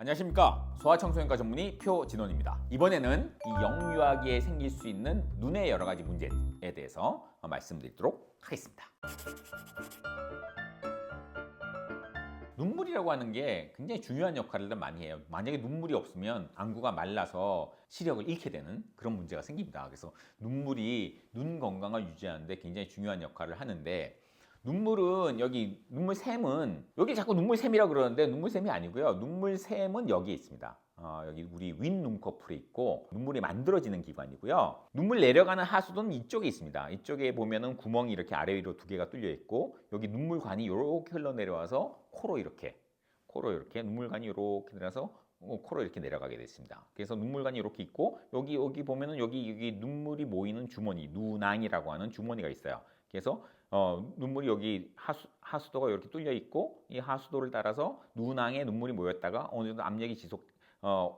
안녕하십니까, 소아청소년과 전문의 표진원입니다. 이번에는 이 영유아기에 생길 수 있는 눈의 여러 가지 문제에 대해서 말씀드리도록 하겠습니다. 눈물이라고 하는 게 굉장히 중요한 역할을 많이 해요. 만약에 눈물이 없으면 안구가 말라서 시력을 잃게 되는 그런 문제가 생깁니다. 그래서 눈물이 눈 건강을 유지하는데 굉장히 중요한 역할을 하는데, 눈물은 여기 눈물샘은 여기 자꾸 눈물샘이라고 그러는데 눈물샘이 아니고요. 눈물샘은 여기에 있습니다. 여기 우리 윗눈꺼풀에 있고 눈물이 만들어지는 기관이고요. 눈물 내려가는 하수도는 이쪽에 있습니다. 이쪽에 보면은 구멍이 이렇게 아래 위로 두 개가 뚫려 있고, 여기 눈물관이 이렇게 흘러내려와서 코로 이렇게 눈물관이 이렇게 내려서 코로 이렇게 내려가게 됐습니다. 그래서 눈물관이 이렇게 있고, 여기 보면은 여기 눈물이 모이는 주머니, 누낭이라고 하는 주머니가 있어요. 그래서 눈물이 여기 하수도가 이렇게 뚫려 있고, 이 하수도를 따라서 누낭에 눈물이 모였다가 어느 정도 압력이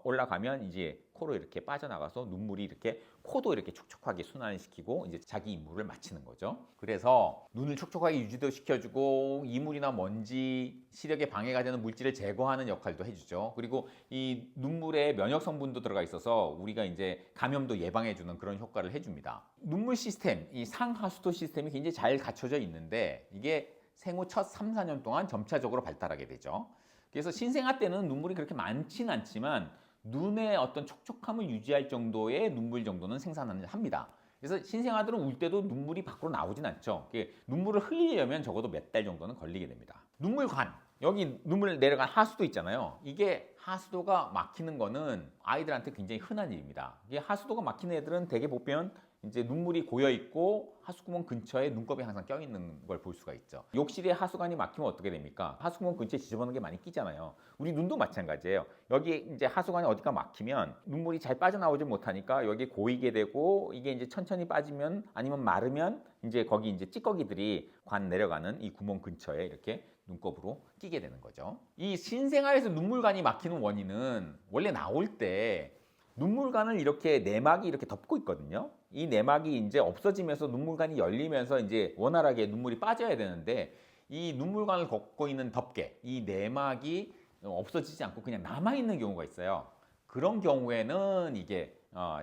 올라가면 이제 코로 이렇게 빠져나가서 눈물이 이렇게 코도 이렇게 촉촉하게 순환을 시키고 이제 자기 임무를 마치는 거죠. 그래서 눈을 촉촉하게 유지도 시켜주고, 이물이나 먼지, 시력에 방해가 되는 물질을 제거하는 역할도 해주죠. 그리고 이 눈물에 면역 성분도 들어가 있어서 우리가 이제 감염도 예방해주는 그런 효과를 해줍니다. 눈물 시스템, 이 상하수도 시스템이 굉장히 잘 갖춰져 있는데, 이게 생후 첫 3, 4년 동안 점차적으로 발달하게 되죠. 그래서 신생아 때는 눈물이 그렇게 많지는 않지만 눈의 어떤 촉촉함을 유지할 정도의 눈물 정도는 생산을 합니다. 그래서 신생아들은 울 때도 눈물이 밖으로 나오진 않죠. 눈물을 흘리려면 적어도 몇 달 정도는 걸리게 됩니다. 눈물관, 여기 눈물 내려간 하수도 있잖아요. 이게 하수도가 막히는 거는 아이들한테 굉장히 흔한 일입니다. 이게 하수도가 막히는 애들은 대개 보면 이제 눈물이 고여 있고 하수구멍 근처에 눈곱이 항상 껴 있는 걸 볼 수가 있죠. 욕실에 하수관이 막히면 어떻게 됩니까? 하수구멍 근처에 지저분한 게 많이 끼잖아요. 우리 눈도 마찬가지예요. 여기 이제 하수관이 어디가 막히면 눈물이 잘 빠져나오지 못하니까 여기 고이게 되고, 이게 이제 천천히 빠지면 아니면 마르면 이제 거기 이제 찌꺼기들이 관 내려가는 이 구멍 근처에 이렇게 눈곱으로 끼게 되는 거죠. 이 신생아에서 눈물관이 막히는 원인은 원래 나올 때 눈물관을 이렇게 내막이 이렇게 덮고 있거든요. 이 내막이 이제 없어지면서 눈물관이 열리면서 이제 원활하게 눈물이 빠져야 되는데, 이 눈물관을 덮고 있는 덮개, 이 내막이 없어지지 않고 그냥 남아있는 경우가 있어요. 그런 경우에는 이게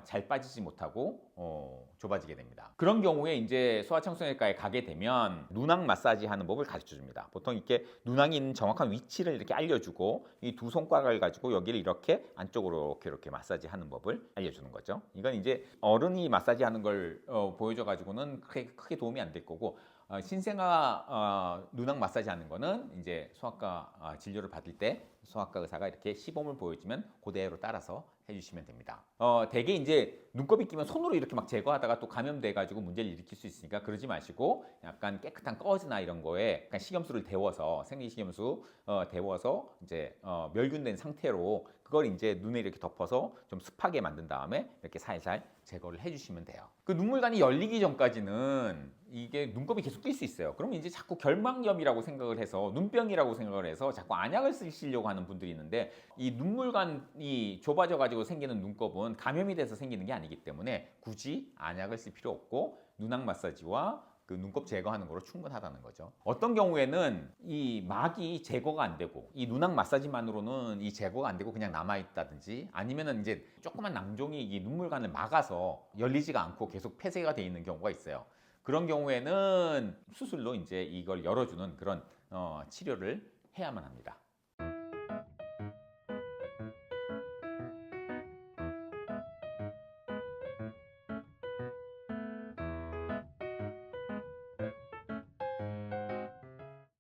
잘 빠지지 못하고 좁아지게 됩니다. 그런 경우에 이제 소아청소년과에 가게 되면 눈왕 마사지 하는 법을 가르쳐 줍니다. 보통 이렇게 눈왕이 있는 정확한 위치를 이렇게 알려주고, 이 두 손가락을 가지고 여기를 이렇게 안쪽으로 이렇게 마사지 하는 법을 알려주는 거죠. 이건 이제 어른이 마사지 하는 걸 보여줘 가지고는 크게 도움이 안 될 거고, 신생아 눈왕 마사지 하는 거는 이제 소아과 진료를 받을 때 소아과 의사가 이렇게 시범을 보여주면 그대로 따라서 해주시면 됩니다. 대개 이제 눈곱이 끼면 손으로 이렇게 막 제거하다가 또 감염돼 가지고 문제를 일으킬 수 있으니까 그러지 마시고, 약간 깨끗한 꺼즈나 이런 거에 약간 식염수를 데워서, 생리식염수 데워서 이제 멸균된 상태로 그걸 이제 눈에 이렇게 덮어서 좀 습하게 만든 다음에 이렇게 살살 제거를 해주시면 돼요. 그 눈물관이 열리기 전까지는 이게 눈곱이 계속 낄 수 있어요. 그러면 이제 자꾸 결막염이라고 생각을 해서, 눈병이라고 생각을 해서 자꾸 안약을 쓰시려고 하는 분들이 있는데, 이 눈물관이 좁아져 가지고 생기는 눈곱은 감염이 돼서 생기는 게 아니기 때문에 굳이 안약을 쓸 필요 없고, 눈왕 마사지와 그 눈곱 제거하는 거로 충분하다는 거죠. 어떤 경우에는 이 막이 제거가 안 되고, 이 눈왕 마사지만으로는 이 제거가 안 되고 그냥 남아있다든지, 아니면은 이제 조그만 낭종이 이 눈물관을 막아서 열리지가 않고 계속 폐쇄가 돼 있는 경우가 있어요. 그런 경우에는 수술로 이제 이걸 열어주는 그런 치료를 해야만 합니다.